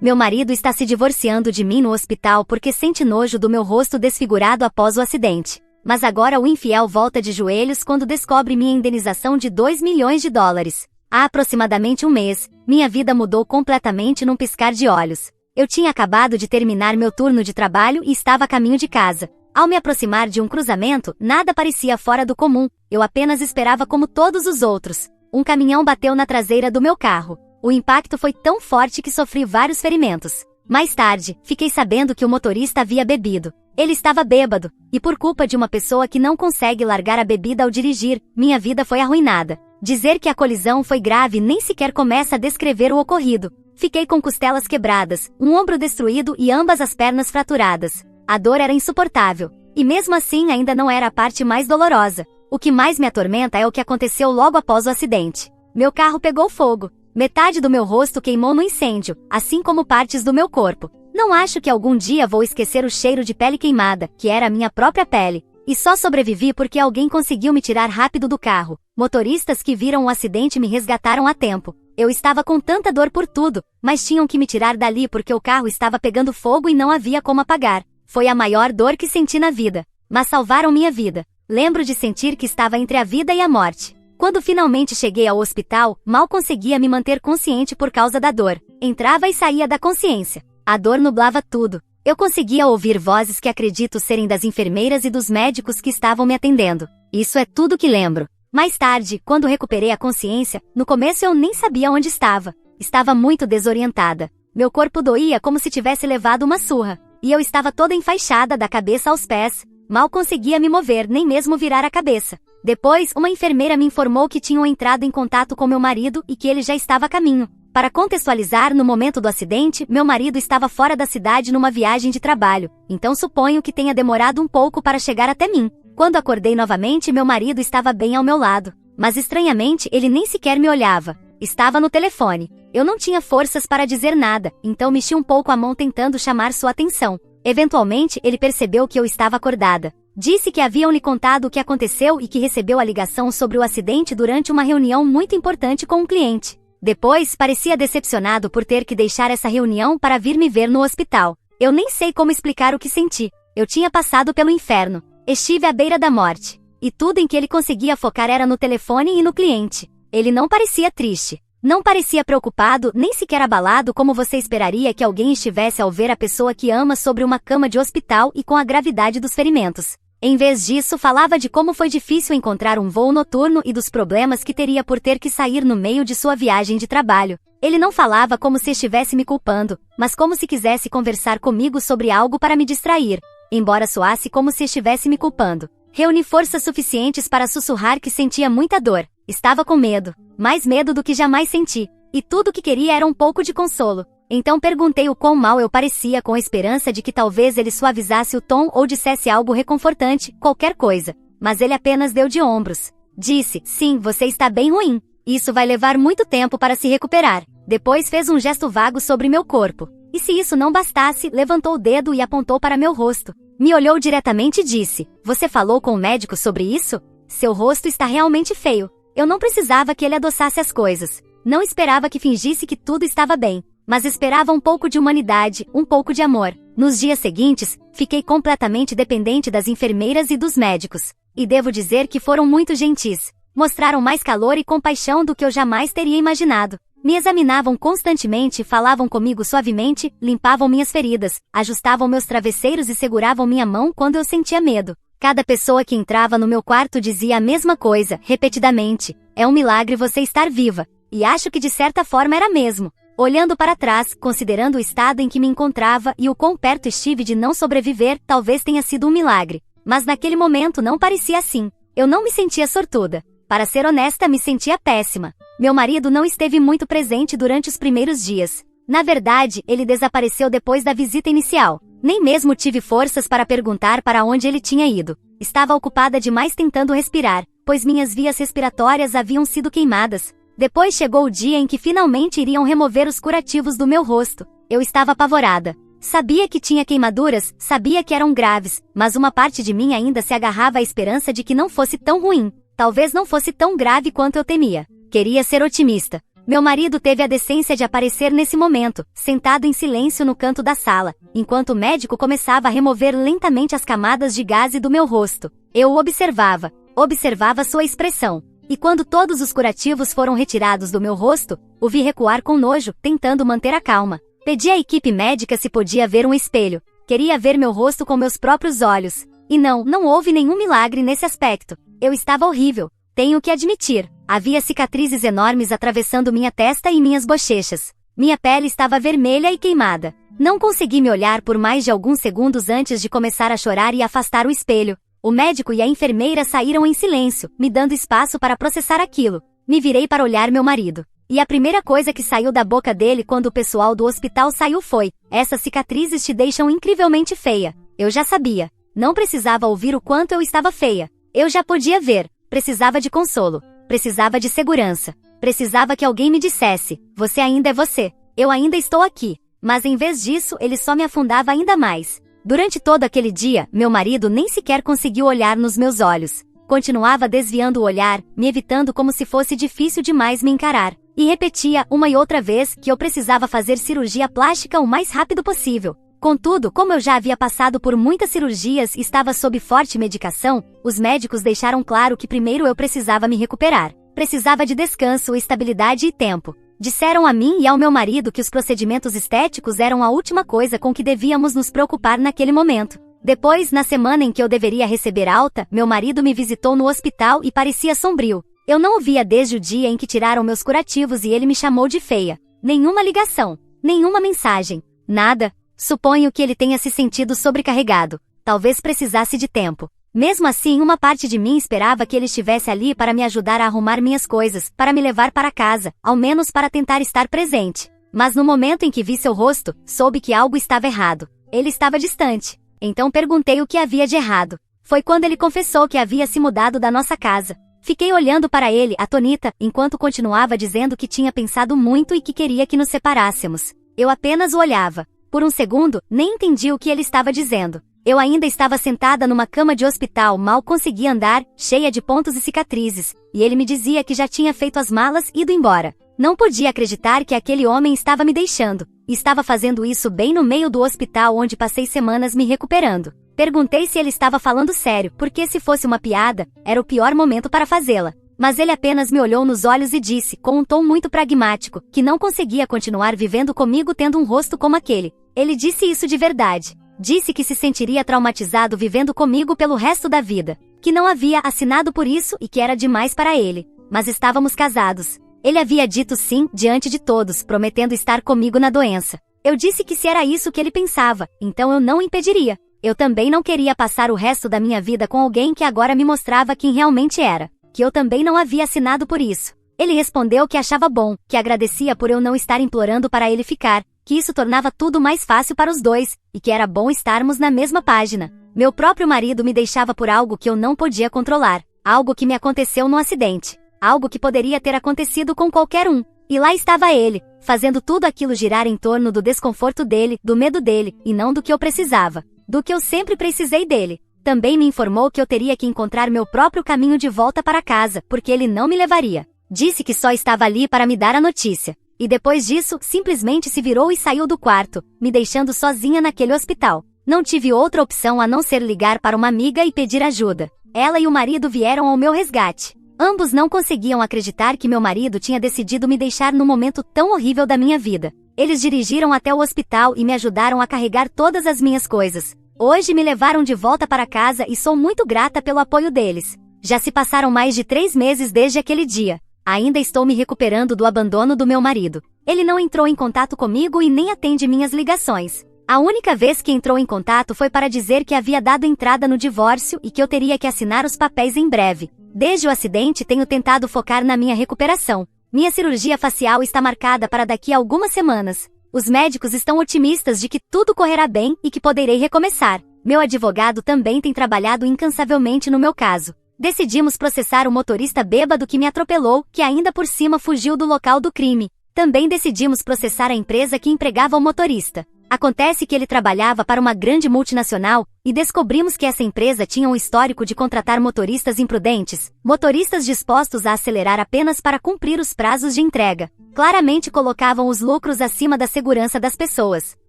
Meu marido está se divorciando de mim no hospital porque sente nojo do meu rosto desfigurado após o acidente. Mas agora o infiel volta de joelhos quando descobre minha indenização de 2 milhões de dólares. Há aproximadamente um mês, minha vida mudou completamente num piscar de olhos. Eu tinha acabado de terminar meu turno de trabalho e estava a caminho de casa. Ao me aproximar de um cruzamento, nada parecia fora do comum, eu apenas esperava como todos os outros. Um caminhão bateu na traseira do meu carro. O impacto foi tão forte que sofri vários ferimentos. Mais tarde, fiquei sabendo que o motorista havia bebido. Ele estava bêbado, e por culpa de uma pessoa que não consegue largar a bebida ao dirigir, minha vida foi arruinada. Dizer que a colisão foi grave nem sequer começa a descrever o ocorrido. Fiquei com costelas quebradas, um ombro destruído e ambas as pernas fraturadas. A dor era insuportável. E mesmo assim ainda não era a parte mais dolorosa. O que mais me atormenta é o que aconteceu logo após o acidente. Meu carro pegou fogo. Metade do meu rosto queimou no incêndio, assim como partes do meu corpo. Não acho que algum dia vou esquecer o cheiro de pele queimada, que era a minha própria pele. E só sobrevivi porque alguém conseguiu me tirar rápido do carro. Motoristas que viram o acidente me resgataram a tempo. Eu estava com tanta dor por tudo, mas tinham que me tirar dali porque o carro estava pegando fogo e não havia como apagar. Foi a maior dor que senti na vida. Mas salvaram minha vida. Lembro de sentir que estava entre a vida e a morte. Quando finalmente cheguei ao hospital, mal conseguia me manter consciente por causa da dor. Entrava e saía da consciência. A dor nublava tudo. Eu conseguia ouvir vozes que acredito serem das enfermeiras e dos médicos que estavam me atendendo. Isso é tudo que lembro. Mais tarde, quando recuperei a consciência, no começo eu nem sabia onde estava. Estava muito desorientada. Meu corpo doía como se tivesse levado uma surra. E eu estava toda enfaixada da cabeça aos pés. Mal conseguia me mover, nem mesmo virar a cabeça. Depois, uma enfermeira me informou que tinham entrado em contato com meu marido e que ele já estava a caminho. Para contextualizar, no momento do acidente, meu marido estava fora da cidade numa viagem de trabalho, então suponho que tenha demorado um pouco para chegar até mim. Quando acordei novamente, meu marido estava bem ao meu lado, mas estranhamente ele nem sequer me olhava. Estava no telefone. Eu não tinha forças para dizer nada, então mexi um pouco a mão tentando chamar sua atenção. Eventualmente, ele percebeu que eu estava acordada. Disse que haviam lhe contado o que aconteceu e que recebeu a ligação sobre o acidente durante uma reunião muito importante com um cliente. Depois, parecia decepcionado por ter que deixar essa reunião para vir me ver no hospital. Eu nem sei como explicar o que senti. Eu tinha passado pelo inferno. Estive à beira da morte. E tudo em que ele conseguia focar era no telefone e no cliente. Ele não parecia triste. Não parecia preocupado, nem sequer abalado como você esperaria que alguém estivesse ao ver a pessoa que ama sobre uma cama de hospital e com a gravidade dos ferimentos. Em vez disso, falava de como foi difícil encontrar um voo noturno e dos problemas que teria por ter que sair no meio de sua viagem de trabalho. Ele não falava como se estivesse me culpando, mas como se quisesse conversar comigo sobre algo para me distrair, embora soasse como se estivesse me culpando. Reuni forças suficientes para sussurrar que sentia muita dor. Estava com medo, mais medo do que jamais senti, e tudo o que queria era um pouco de consolo. Então perguntei o quão mal eu parecia com a esperança de que talvez ele suavizasse o tom ou dissesse algo reconfortante, qualquer coisa. Mas ele apenas deu de ombros. Disse, sim, você está bem ruim. Isso vai levar muito tempo para se recuperar. Depois fez um gesto vago sobre meu corpo. E se isso não bastasse, levantou o dedo e apontou para meu rosto. Me olhou diretamente e disse, você falou com o médico sobre isso? Seu rosto está realmente feio. Eu não precisava que ele adoçasse as coisas. Não esperava que fingisse que tudo estava bem. Mas esperava um pouco de humanidade, um pouco de amor. Nos dias seguintes, fiquei completamente dependente das enfermeiras e dos médicos. E devo dizer que foram muito gentis. Mostraram mais calor e compaixão do que eu jamais teria imaginado. Me examinavam constantemente, falavam comigo suavemente, limpavam minhas feridas, ajustavam meus travesseiros e seguravam minha mão quando eu sentia medo. Cada pessoa que entrava no meu quarto dizia a mesma coisa, repetidamente. É um milagre você estar viva. E acho que de certa forma era mesmo. Olhando para trás, considerando o estado em que me encontrava e o quão perto estive de não sobreviver, talvez tenha sido um milagre. Mas naquele momento não parecia assim. Eu não me sentia sortuda. Para ser honesta, me sentia péssima. Meu marido não esteve muito presente durante os primeiros dias. Na verdade, ele desapareceu depois da visita inicial. Nem mesmo tive forças para perguntar para onde ele tinha ido. Estava ocupada demais tentando respirar, pois minhas vias respiratórias haviam sido queimadas. Depois chegou o dia em que finalmente iriam remover os curativos do meu rosto. Eu estava apavorada. Sabia que tinha queimaduras, sabia que eram graves, mas uma parte de mim ainda se agarrava à esperança de que não fosse tão ruim. Talvez não fosse tão grave quanto eu temia. Queria ser otimista. Meu marido teve a decência de aparecer nesse momento, sentado em silêncio no canto da sala, enquanto o médico começava a remover lentamente as camadas de gaze do meu rosto. Eu o observava sua expressão. E quando todos os curativos foram retirados do meu rosto, o vi recuar com nojo, tentando manter a calma. Pedi à equipe médica se podia ver um espelho. Queria ver meu rosto com meus próprios olhos. E não houve nenhum milagre nesse aspecto. Eu estava horrível, tenho que admitir. Havia cicatrizes enormes atravessando minha testa e minhas bochechas. Minha pele estava vermelha e queimada. Não consegui me olhar por mais de alguns segundos antes de começar a chorar e afastar o espelho. O médico e a enfermeira saíram em silêncio, me dando espaço para processar aquilo. Me virei para olhar meu marido. E a primeira coisa que saiu da boca dele quando o pessoal do hospital saiu foi: essas cicatrizes te deixam incrivelmente feia. Eu já sabia. Não precisava ouvir o quanto eu estava feia. Eu já podia ver. Precisava de consolo. Precisava de segurança. Precisava que alguém me dissesse: você ainda é você. Eu ainda estou aqui. Mas em vez disso, ele só me afundava ainda mais. Durante todo aquele dia, meu marido nem sequer conseguiu olhar nos meus olhos. Continuava desviando o olhar, me evitando como se fosse difícil demais me encarar. E repetia uma e outra vez que eu precisava fazer cirurgia plástica o mais rápido possível. Contudo, como eu já havia passado por muitas cirurgias e estava sob forte medicação, os médicos deixaram claro que primeiro eu precisava me recuperar. Precisava de descanso, estabilidade e tempo. Disseram a mim e ao meu marido que os procedimentos estéticos eram a última coisa com que devíamos nos preocupar naquele momento. Depois, na semana em que eu deveria receber alta, meu marido me visitou no hospital e parecia sombrio. Eu não o via desde o dia em que tiraram meus curativos e ele me chamou de feia. Nenhuma ligação, nenhuma mensagem, nada. Suponho que ele tenha se sentido sobrecarregado. Talvez precisasse de tempo. Mesmo assim, uma parte de mim esperava que ele estivesse ali para me ajudar a arrumar minhas coisas, para me levar para casa, ao menos para tentar estar presente. Mas no momento em que vi seu rosto, soube que algo estava errado. Ele estava distante. Então perguntei o que havia de errado. Foi quando ele confessou que havia se mudado da nossa casa. Fiquei olhando para ele, atônita, enquanto continuava dizendo que tinha pensado muito e que queria que nos separássemos. Eu apenas o olhava. Por um segundo, nem entendi o que ele estava dizendo. Eu ainda estava sentada numa cama de hospital, mal conseguia andar, cheia de pontos e cicatrizes, e ele me dizia que já tinha feito as malas e ido embora. Não podia acreditar que aquele homem estava me deixando. Estava fazendo isso bem no meio do hospital onde passei semanas me recuperando. Perguntei se ele estava falando sério, porque se fosse uma piada, era o pior momento para fazê-la. Mas ele apenas me olhou nos olhos e disse, com um tom muito pragmático, que não conseguia continuar vivendo comigo tendo um rosto como aquele. Ele disse isso de verdade. Disse que se sentiria traumatizado vivendo comigo pelo resto da vida. Que não havia assinado por isso e que era demais para ele. Mas estávamos casados. Ele havia dito sim, diante de todos, prometendo estar comigo na doença. Eu disse que se era isso que ele pensava, então eu não o impediria. Eu também não queria passar o resto da minha vida com alguém que agora me mostrava quem realmente era. Que eu também não havia assinado por isso. Ele respondeu que achava bom, que agradecia por eu não estar implorando para ele ficar, que isso tornava tudo mais fácil para os dois, e que era bom estarmos na mesma página. Meu próprio marido me deixava por algo que eu não podia controlar, algo que me aconteceu no acidente, algo que poderia ter acontecido com qualquer um. E lá estava ele, fazendo tudo aquilo girar em torno do desconforto dele, do medo dele, e não do que eu precisava, do que eu sempre precisei dele. Também me informou que eu teria que encontrar meu próprio caminho de volta para casa, porque ele não me levaria. Disse que só estava ali para me dar a notícia. E depois disso, simplesmente se virou e saiu do quarto, me deixando sozinha naquele hospital. Não tive outra opção a não ser ligar para uma amiga e pedir ajuda. Ela e o marido vieram ao meu resgate. Ambos não conseguiam acreditar que meu marido tinha decidido me deixar no momento tão horrível da minha vida. Eles dirigiram até o hospital e me ajudaram a carregar todas as minhas coisas. Hoje me levaram de volta para casa e sou muito grata pelo apoio deles. Já se passaram mais de 3 meses desde aquele dia. Ainda estou me recuperando do abandono do meu marido. Ele não entrou em contato comigo e nem atende minhas ligações. A única vez que entrou em contato foi para dizer que havia dado entrada no divórcio e que eu teria que assinar os papéis em breve. Desde o acidente tenho tentado focar na minha recuperação. Minha cirurgia facial está marcada para daqui a algumas semanas. Os médicos estão otimistas de que tudo correrá bem e que poderei recomeçar. Meu advogado também tem trabalhado incansavelmente no meu caso. Decidimos processar o motorista bêbado que me atropelou, que ainda por cima fugiu do local do crime. Também decidimos processar a empresa que empregava o motorista. Acontece que ele trabalhava para uma grande multinacional, e descobrimos que essa empresa tinha um histórico de contratar motoristas imprudentes, motoristas dispostos a acelerar apenas para cumprir os prazos de entrega. Claramente colocavam os lucros acima da segurança das pessoas.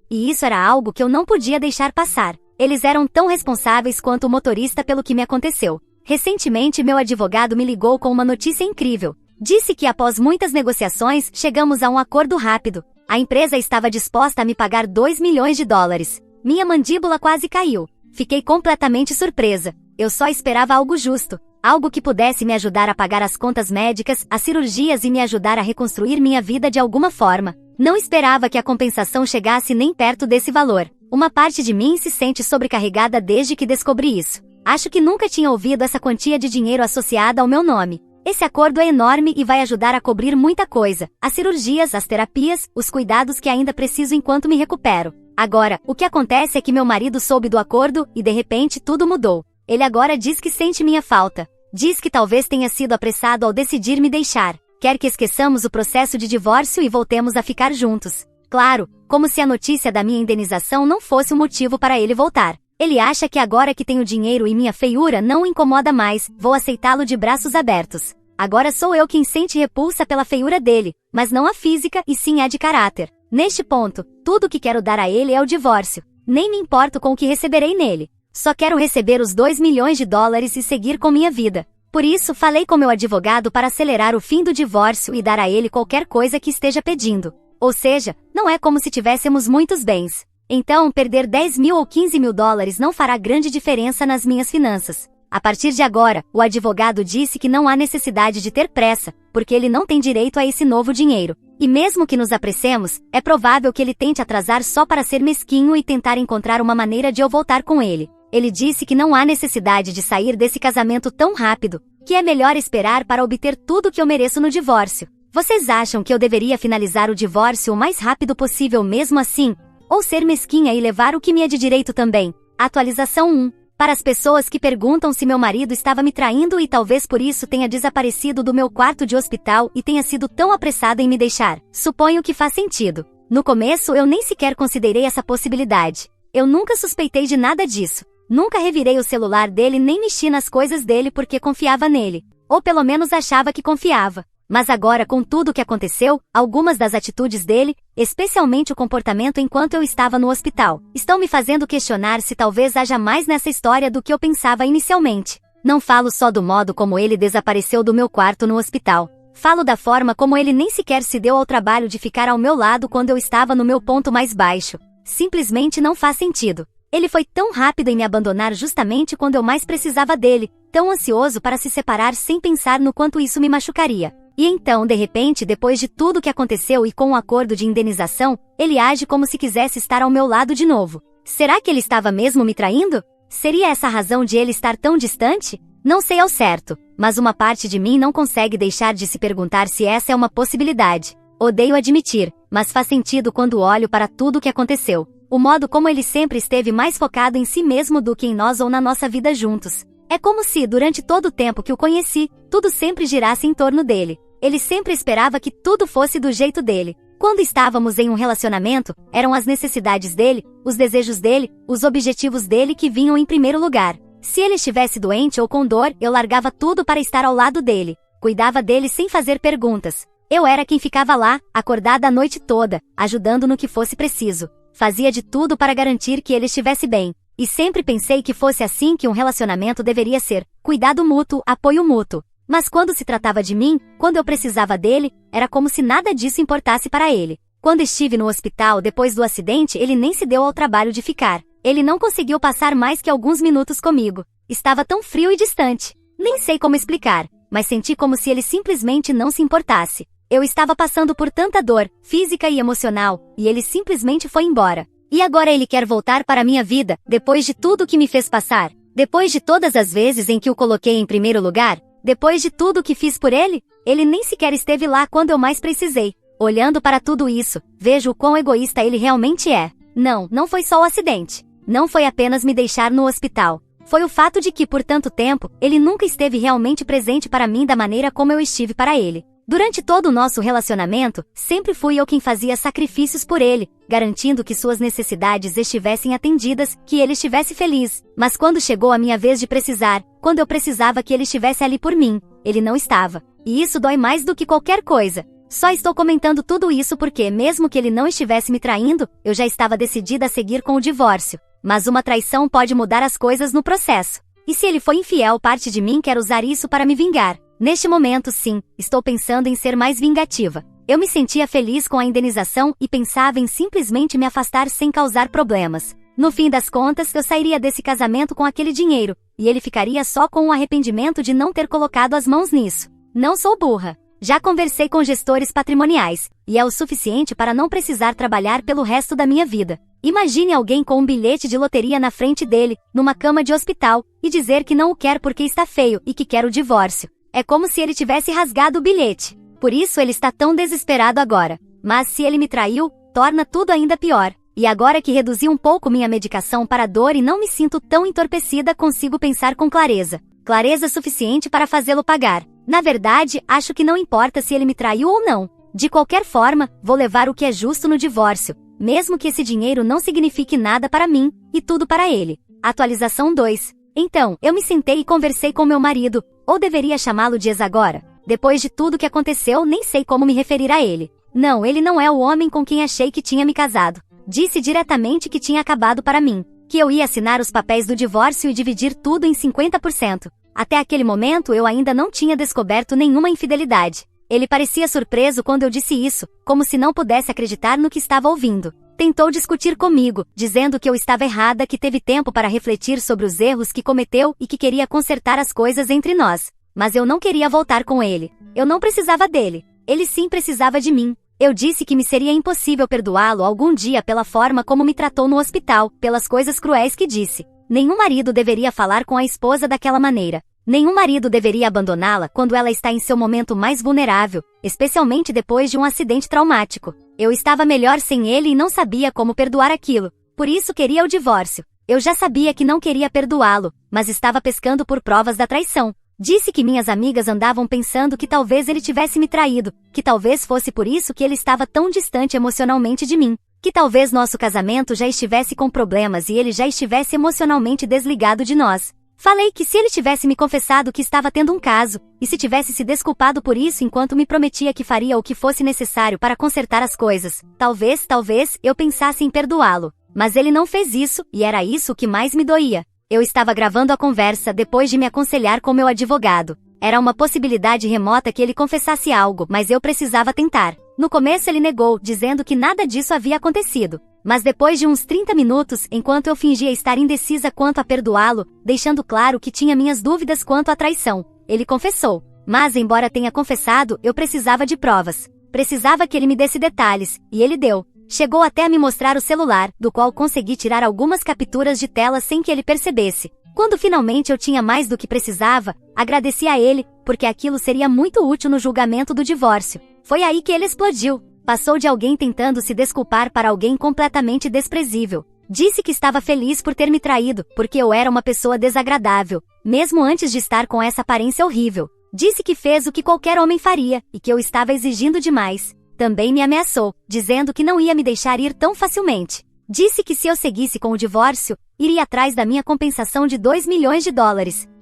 E isso era algo que eu não podia deixar passar. Eles eram tão responsáveis quanto o motorista pelo que me aconteceu. Recentemente meu advogado me ligou com uma notícia incrível. Disse que após muitas negociações, chegamos a um acordo rápido. A empresa estava disposta a me pagar 2 milhões de dólares. Minha mandíbula quase caiu. Fiquei completamente surpresa. Eu só esperava algo justo. Algo que pudesse me ajudar a pagar as contas médicas, as cirurgias e me ajudar a reconstruir minha vida de alguma forma. Não esperava que a compensação chegasse nem perto desse valor. Uma parte de mim se sente sobrecarregada desde que descobri isso. Acho que nunca tinha ouvido essa quantia de dinheiro associada ao meu nome. Esse acordo é enorme e vai ajudar a cobrir muita coisa. As cirurgias, as terapias, os cuidados que ainda preciso enquanto me recupero. Agora, o que acontece é que meu marido soube do acordo e de repente tudo mudou. Ele agora diz que sente minha falta. Diz que talvez tenha sido apressado ao decidir me deixar. Quer que esqueçamos o processo de divórcio e voltemos a ficar juntos. Claro, como se a notícia da minha indenização não fosse um motivo para ele voltar. Ele acha que agora que tenho dinheiro e minha feiura não o incomoda mais, vou aceitá-lo de braços abertos. Agora sou eu quem sente repulsa pela feiura dele, mas não a física e sim a de caráter. Neste ponto, tudo o que quero dar a ele é o divórcio. Nem me importo com o que receberei nele. Só quero receber os 2 milhões de dólares e seguir com minha vida. Por isso, falei com meu advogado para acelerar o fim do divórcio e dar a ele qualquer coisa que esteja pedindo. Ou seja, não é como se tivéssemos muitos bens. Então, perder 10 mil ou 15 mil dólares não fará grande diferença nas minhas finanças. A partir de agora, o advogado disse que não há necessidade de ter pressa, porque ele não tem direito a esse novo dinheiro. E mesmo que nos apressemos, é provável que ele tente atrasar só para ser mesquinho e tentar encontrar uma maneira de eu voltar com ele. Ele disse que não há necessidade de sair desse casamento tão rápido, que é melhor esperar para obter tudo que eu mereço no divórcio. Vocês acham que eu deveria finalizar o divórcio o mais rápido possível mesmo assim? Ou ser mesquinha e levar o que me é de direito também? Atualização 1. Para as pessoas que perguntam se meu marido estava me traindo e talvez por isso tenha desaparecido do meu quarto de hospital e tenha sido tão apressado em me deixar, suponho que faz sentido. No começo eu nem sequer considerei essa possibilidade. Eu nunca suspeitei de nada disso. Nunca revirei o celular dele nem mexi nas coisas dele porque confiava nele. Ou pelo menos achava que confiava. Mas agora, com tudo o que aconteceu, algumas das atitudes dele, especialmente o comportamento enquanto eu estava no hospital, estão me fazendo questionar se talvez haja mais nessa história do que eu pensava inicialmente. Não falo só do modo como ele desapareceu do meu quarto no hospital. Falo da forma como ele nem sequer se deu ao trabalho de ficar ao meu lado quando eu estava no meu ponto mais baixo. Simplesmente não faz sentido. Ele foi tão rápido em me abandonar justamente quando eu mais precisava dele, tão ansioso para se separar sem pensar no quanto isso me machucaria. E então, de repente, depois de tudo o que aconteceu e com o acordo de indenização, ele age como se quisesse estar ao meu lado de novo. Será que ele estava mesmo me traindo? Seria essa a razão de ele estar tão distante? Não sei ao certo, mas uma parte de mim não consegue deixar de se perguntar se essa é uma possibilidade. Odeio admitir, mas faz sentido quando olho para tudo o que aconteceu. O modo como ele sempre esteve mais focado em si mesmo do que em nós ou na nossa vida juntos. É como se, durante todo o tempo que o conheci, tudo sempre girasse em torno dele. Ele sempre esperava que tudo fosse do jeito dele. Quando estávamos em um relacionamento, eram as necessidades dele, os desejos dele, os objetivos dele que vinham em primeiro lugar. Se ele estivesse doente ou com dor, eu largava tudo para estar ao lado dele. Cuidava dele sem fazer perguntas. Eu era quem ficava lá, acordada a noite toda, ajudando no que fosse preciso. Fazia de tudo para garantir que ele estivesse bem. E sempre pensei que fosse assim que um relacionamento deveria ser. Cuidado mútuo, apoio mútuo. Mas quando se tratava de mim, quando eu precisava dele, era como se nada disso importasse para ele. Quando estive no hospital depois do acidente, ele nem se deu ao trabalho de ficar. Ele não conseguiu passar mais que alguns minutos comigo. Estava tão frio e distante. Nem sei como explicar, mas senti como se ele simplesmente não se importasse. Eu estava passando por tanta dor, física e emocional, e ele simplesmente foi embora. E agora ele quer voltar para a minha vida, depois de tudo que me fez passar? Depois de todas as vezes em que o coloquei em primeiro lugar? Depois de tudo o que fiz por ele? Ele nem sequer esteve lá quando eu mais precisei. Olhando para tudo isso, vejo o quão egoísta ele realmente é. Não foi só o acidente. Não foi apenas me deixar no hospital. Foi o fato de que, por tanto tempo, ele nunca esteve realmente presente para mim da maneira como eu estive para ele. Durante todo o nosso relacionamento, sempre fui eu quem fazia sacrifícios por ele, garantindo que suas necessidades estivessem atendidas, que ele estivesse feliz. Mas quando chegou a minha vez de precisar, quando eu precisava que ele estivesse ali por mim, ele não estava. E isso dói mais do que qualquer coisa. Só estou comentando tudo isso porque, mesmo que ele não estivesse me traindo, eu já estava decidida a seguir com o divórcio. Mas uma traição pode mudar as coisas no processo. E se ele foi infiel, parte de mim quer usar isso para me vingar. Neste momento, sim, estou pensando em ser mais vingativa. Eu me sentia feliz com a indenização e pensava em simplesmente me afastar sem causar problemas. No fim das contas, eu sairia desse casamento com aquele dinheiro, e ele ficaria só com o arrependimento de não ter colocado as mãos nisso. Não sou burra. Já conversei com gestores patrimoniais, e é o suficiente para não precisar trabalhar pelo resto da minha vida. Imagine alguém com um bilhete de loteria na frente dele, numa cama de hospital, e dizer que não o quer porque está feio e que quer o divórcio. É como se ele tivesse rasgado o bilhete. Por isso ele está tão desesperado agora. Mas se ele me traiu, torna tudo ainda pior. E agora que reduzi um pouco minha medicação para a dor e não me sinto tão entorpecida, consigo pensar com clareza. Clareza suficiente para fazê-lo pagar. Na verdade, acho que não importa se ele me traiu ou não. De qualquer forma, vou levar o que é justo no divórcio, mesmo que esse dinheiro não signifique nada para mim, e tudo para ele. Atualização 2. Então, eu me sentei e conversei com meu marido, ou deveria chamá-lo de ex agora? Depois de tudo que aconteceu, nem sei como me referir a ele. Não, ele não é o homem com quem achei que tinha me casado. Disse diretamente que tinha acabado para mim, que eu ia assinar os papéis do divórcio e dividir tudo em 50%. Até aquele momento eu ainda não tinha descoberto nenhuma infidelidade. Ele parecia surpreso quando eu disse isso, como se não pudesse acreditar no que estava ouvindo. Tentou discutir comigo, dizendo que eu estava errada, que teve tempo para refletir sobre os erros que cometeu e que queria consertar as coisas entre nós. Mas eu não queria voltar com ele. Eu não precisava dele. Ele sim precisava de mim. Eu disse que me seria impossível perdoá-lo algum dia pela forma como me tratou no hospital, pelas coisas cruéis que disse. Nenhum marido deveria falar com a esposa daquela maneira. Nenhum marido deveria abandoná-la quando ela está em seu momento mais vulnerável, especialmente depois de um acidente traumático. Eu estava melhor sem ele e não sabia como perdoar aquilo. Por isso queria o divórcio. Eu já sabia que não queria perdoá-lo, mas estava pescando por provas da traição. Disse que minhas amigas andavam pensando que talvez ele tivesse me traído, que talvez fosse por isso que ele estava tão distante emocionalmente de mim, que talvez nosso casamento já estivesse com problemas e ele já estivesse emocionalmente desligado de nós. Falei que se ele tivesse me confessado que estava tendo um caso, e se tivesse se desculpado por isso enquanto me prometia que faria o que fosse necessário para consertar as coisas, talvez eu pensasse em perdoá-lo. Mas ele não fez isso, e era isso que mais me doía. Eu estava gravando a conversa depois de me aconselhar com meu advogado. Era uma possibilidade remota que ele confessasse algo, mas eu precisava tentar. No começo ele negou, dizendo que nada disso havia acontecido. Mas depois de uns 30 minutos, enquanto eu fingia estar indecisa quanto a perdoá-lo, deixando claro que tinha minhas dúvidas quanto à traição, ele confessou. Mas embora tenha confessado, eu precisava de provas. Precisava que ele me desse detalhes, e ele deu. Chegou até a me mostrar o celular, do qual consegui tirar algumas capturas de tela sem que ele percebesse. Quando finalmente eu tinha mais do que precisava, agradeci a ele, porque aquilo seria muito útil no julgamento do divórcio. Foi aí que ele explodiu. Passou de alguém tentando se desculpar para alguém completamente desprezível. Disse que estava feliz por ter me traído, porque eu era uma pessoa desagradável, mesmo antes de estar com essa aparência horrível. Disse que fez o que qualquer homem faria, e que eu estava exigindo demais. Também me ameaçou, dizendo que não ia me deixar ir tão facilmente. Disse que se eu seguisse com o divórcio, iria atrás da minha compensação de $2 milhões.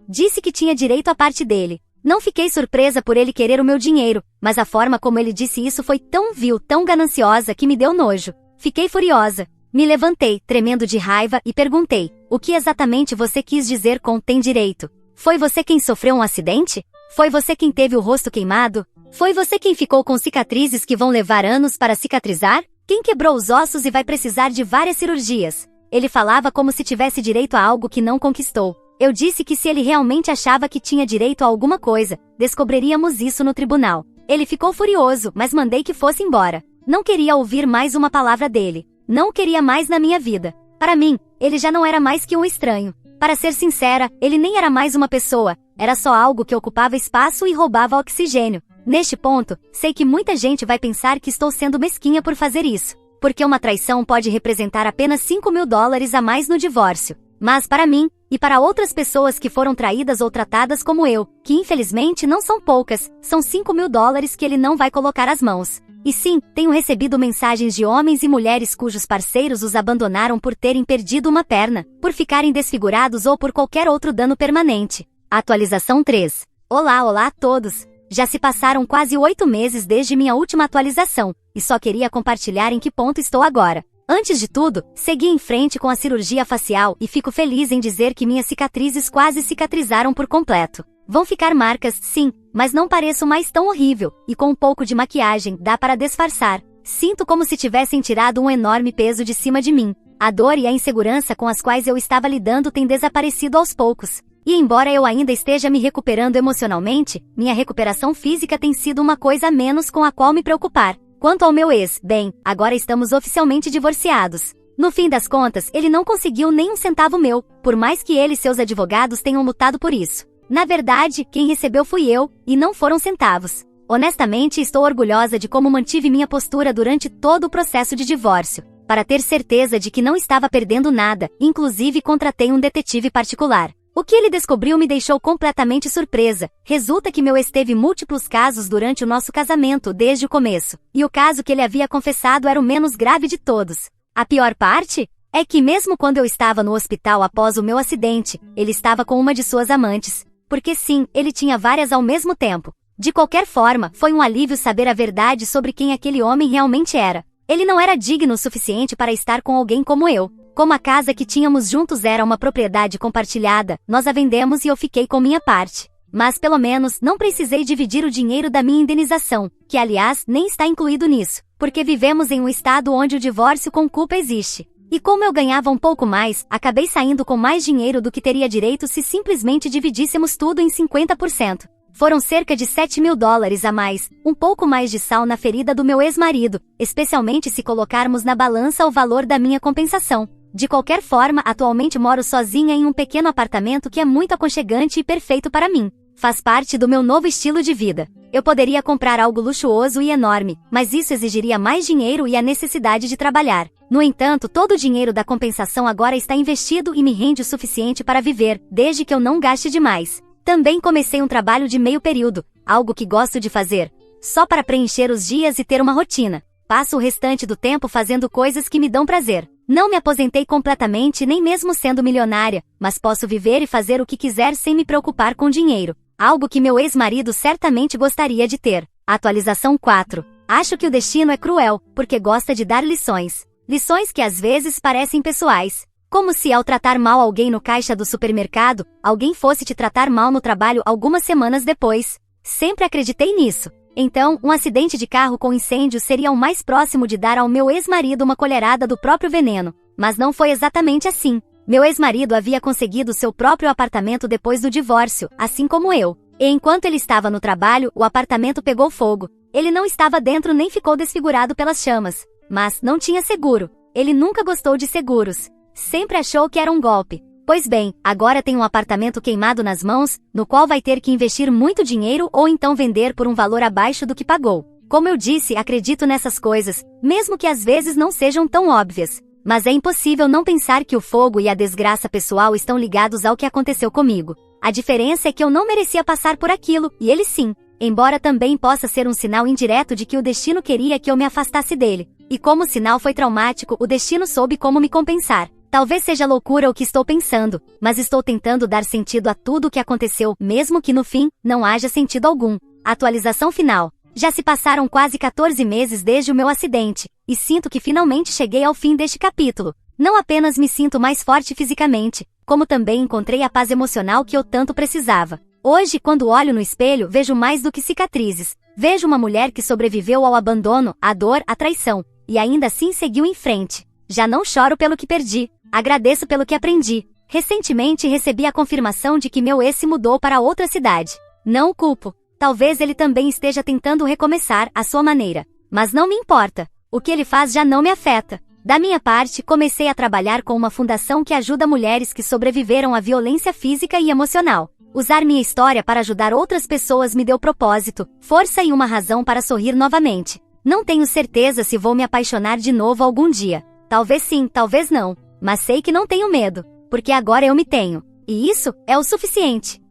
Disse que tinha direito à parte dele. Não fiquei surpresa por ele querer o meu dinheiro, mas a forma como ele disse isso foi tão vil, tão gananciosa que me deu nojo. Fiquei furiosa. Me levantei, tremendo de raiva, e perguntei: o que exatamente você quis dizer com tem direito? Foi você quem sofreu um acidente? Foi você quem teve o rosto queimado? Foi você quem ficou com cicatrizes que vão levar anos para cicatrizar? Quem quebrou os ossos e vai precisar de várias cirurgias? Ele falava como se tivesse direito a algo que não conquistou. Eu disse que se ele realmente achava que tinha direito a alguma coisa, descobriríamos isso no tribunal. Ele ficou furioso, mas mandei que fosse embora. Não queria ouvir mais uma palavra dele. Não o queria mais na minha vida. Para mim, ele já não era mais que um estranho. Para ser sincera, ele nem era mais uma pessoa, era só algo que ocupava espaço e roubava oxigênio. Neste ponto, sei que muita gente vai pensar que estou sendo mesquinha por fazer isso. Porque uma traição pode representar apenas $5 mil a mais no divórcio. Mas para mim, e para outras pessoas que foram traídas ou tratadas como eu, que infelizmente não são poucas, são $5.000 que ele não vai colocar as mãos. E sim, tenho recebido mensagens de homens e mulheres cujos parceiros os abandonaram por terem perdido uma perna, por ficarem desfigurados ou por qualquer outro dano permanente. Atualização 3. Olá a todos! Já se passaram quase 8 meses desde minha última atualização, e só queria compartilhar em que ponto estou agora. Antes de tudo, segui em frente com a cirurgia facial e fico feliz em dizer que minhas cicatrizes quase cicatrizaram por completo. Vão ficar marcas, sim, mas não pareço mais tão horrível, e com um pouco de maquiagem dá para disfarçar. Sinto como se tivessem tirado um enorme peso de cima de mim. A dor e a insegurança com as quais eu estava lidando têm desaparecido aos poucos. E embora eu ainda esteja me recuperando emocionalmente, minha recuperação física tem sido uma coisa a menos com a qual me preocupar. Quanto ao meu ex, bem, agora estamos oficialmente divorciados. No fim das contas, ele não conseguiu nem um centavo meu, por mais que ele e seus advogados tenham lutado por isso. Na verdade, quem recebeu fui eu, e não foram centavos. Honestamente, estou orgulhosa de como mantive minha postura durante todo o processo de divórcio, para ter certeza de que não estava perdendo nada, inclusive contratei um detetive particular. O que ele descobriu me deixou completamente surpresa. Resulta que meu ex teve múltiplos casos durante o nosso casamento desde o começo, e o caso que ele havia confessado era o menos grave de todos. A pior parte? É que mesmo quando eu estava no hospital após o meu acidente, ele estava com uma de suas amantes. Porque sim, ele tinha várias ao mesmo tempo. De qualquer forma, foi um alívio saber a verdade sobre quem aquele homem realmente era. Ele não era digno o suficiente para estar com alguém como eu. Como a casa que tínhamos juntos era uma propriedade compartilhada, nós a vendemos e eu fiquei com minha parte. Mas pelo menos não precisei dividir o dinheiro da minha indenização, que aliás nem está incluído nisso, porque vivemos em um estado onde o divórcio com culpa existe. E como eu ganhava um pouco mais, acabei saindo com mais dinheiro do que teria direito se simplesmente dividíssemos tudo em 50%. Foram cerca de $7.000 a mais, um pouco mais de sal na ferida do meu ex-marido, especialmente se colocarmos na balança o valor da minha compensação. De qualquer forma, atualmente moro sozinha em um pequeno apartamento que é muito aconchegante e perfeito para mim. Faz parte do meu novo estilo de vida. Eu poderia comprar algo luxuoso e enorme, mas isso exigiria mais dinheiro e a necessidade de trabalhar. No entanto, todo o dinheiro da compensação agora está investido e me rende o suficiente para viver, desde que eu não gaste demais. Também comecei um trabalho de meio período, algo que gosto de fazer, só para preencher os dias e ter uma rotina. Passo o restante do tempo fazendo coisas que me dão prazer. Não me aposentei completamente nem mesmo sendo milionária, mas posso viver e fazer o que quiser sem me preocupar com dinheiro. Algo que meu ex-marido certamente gostaria de ter. Atualização 4. Acho que o destino é cruel, porque gosta de dar lições. Lições que às vezes parecem pessoais. Como se ao tratar mal alguém no caixa do supermercado, alguém fosse te tratar mal no trabalho algumas semanas depois. Sempre acreditei nisso. Então, um acidente de carro com incêndio seria o mais próximo de dar ao meu ex-marido uma colherada do próprio veneno. Mas não foi exatamente assim. Meu ex-marido havia conseguido seu próprio apartamento depois do divórcio, assim como eu. E enquanto ele estava no trabalho, o apartamento pegou fogo. Ele não estava dentro nem ficou desfigurado pelas chamas. Mas não tinha seguro. Ele nunca gostou de seguros. Sempre achou que era um golpe. Pois bem, agora tem um apartamento queimado nas mãos, no qual vai ter que investir muito dinheiro ou então vender por um valor abaixo do que pagou. Como eu disse, acredito nessas coisas, mesmo que às vezes não sejam tão óbvias. Mas é impossível não pensar que o fogo e a desgraça pessoal estão ligados ao que aconteceu comigo. A diferença é que eu não merecia passar por aquilo, e ele sim. Embora também possa ser um sinal indireto de que o destino queria que eu me afastasse dele. E como o sinal foi traumático, o destino soube como me compensar. Talvez seja loucura o que estou pensando, mas estou tentando dar sentido a tudo o que aconteceu, mesmo que no fim, não haja sentido algum. Atualização final. Já se passaram quase 14 meses desde o meu acidente, e sinto que finalmente cheguei ao fim deste capítulo. Não apenas me sinto mais forte fisicamente, como também encontrei a paz emocional que eu tanto precisava. Hoje, quando olho no espelho, vejo mais do que cicatrizes. Vejo uma mulher que sobreviveu ao abandono, à dor, à traição, e ainda assim seguiu em frente. Já não choro pelo que perdi. Agradeço pelo que aprendi. Recentemente recebi a confirmação de que meu ex se mudou para outra cidade. Não o culpo. Talvez ele também esteja tentando recomeçar à sua maneira. Mas não me importa. O que ele faz já não me afeta. Da minha parte, comecei a trabalhar com uma fundação que ajuda mulheres que sobreviveram à violência física e emocional. Usar minha história para ajudar outras pessoas me deu propósito, força e uma razão para sorrir novamente. Não tenho certeza se vou me apaixonar de novo algum dia. Talvez sim, talvez não. Mas sei que não tenho medo. porque agora eu me tenho. E isso é o suficiente.